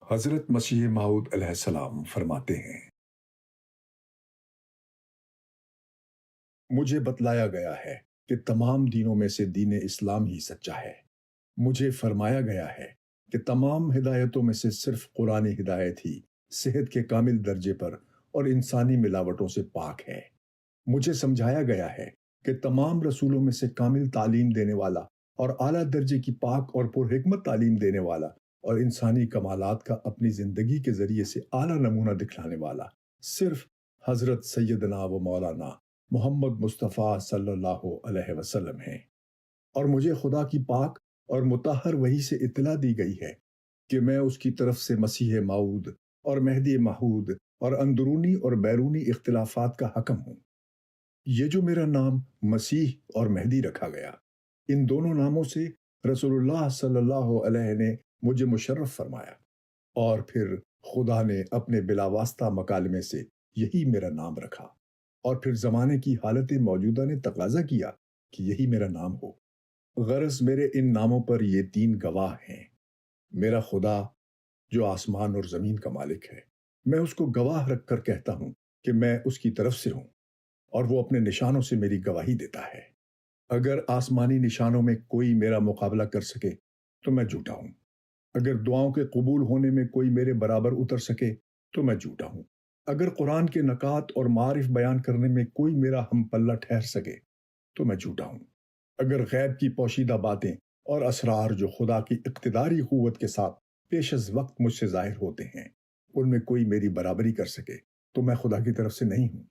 حضرت مسیح موعود علیہ السلام فرماتے ہیں، مجھے بتلایا گیا ہے کہ تمام دینوں میں سے دین اسلام ہی سچا ہے۔ مجھے فرمایا گیا ہے کہ تمام ہدایتوں میں سے صرف قرآن ہدایت ہی صحت کے کامل درجے پر اور انسانی ملاوٹوں سے پاک ہے۔ مجھے سمجھایا گیا ہے کہ تمام رسولوں میں سے کامل تعلیم دینے والا اور اعلیٰ درجے کی پاک اور پرحکمت تعلیم دینے والا اور انسانی کمالات کا اپنی زندگی کے ذریعے سے اعلیٰ نمونہ دکھلانے والا صرف حضرت سیدنا و مولانا محمد مصطفیٰ صلی اللہ علیہ وسلم ہیں۔ اور مجھے خدا کی پاک اور مطہر وحی سے اطلاع دی گئی ہے کہ میں اس کی طرف سے مسیح موعود اور مہدی موعود اور اندرونی اور بیرونی اختلافات کا حکم ہوں۔ یہ جو میرا نام مسیح اور مہدی رکھا گیا، ان دونوں ناموں سے رسول اللہ صلی اللہ علیہ نے مجھے مشرف فرمایا، اور پھر خدا نے اپنے بلا واسطہ مکالمے سے یہی میرا نام رکھا، اور پھر زمانے کی حالت موجودہ نے تقاضا کیا کہ یہی میرا نام ہو۔ غرض میرے ان ناموں پر یہ تین گواہ ہیں۔ میرا خدا جو آسمان اور زمین کا مالک ہے، میں اس کو گواہ رکھ کر کہتا ہوں کہ میں اس کی طرف سے ہوں، اور وہ اپنے نشانوں سے میری گواہی دیتا ہے۔ اگر آسمانی نشانوں میں کوئی میرا مقابلہ کر سکے تو میں جھوٹا ہوں۔ اگر دعاؤں کے قبول ہونے میں کوئی میرے برابر اتر سکے تو میں جھوٹا ہوں۔ اگر قرآن کے نکات اور معارف بیان کرنے میں کوئی میرا ہم پلہ ٹھہر سکے تو میں جھوٹا ہوں۔ اگر غیب کی پوشیدہ باتیں اور اسرار جو خدا کی اقتداری قوت کے ساتھ پیش از وقت مجھ سے ظاہر ہوتے ہیں، ان میں کوئی میری برابری کر سکے تو میں خدا کی طرف سے نہیں ہوں۔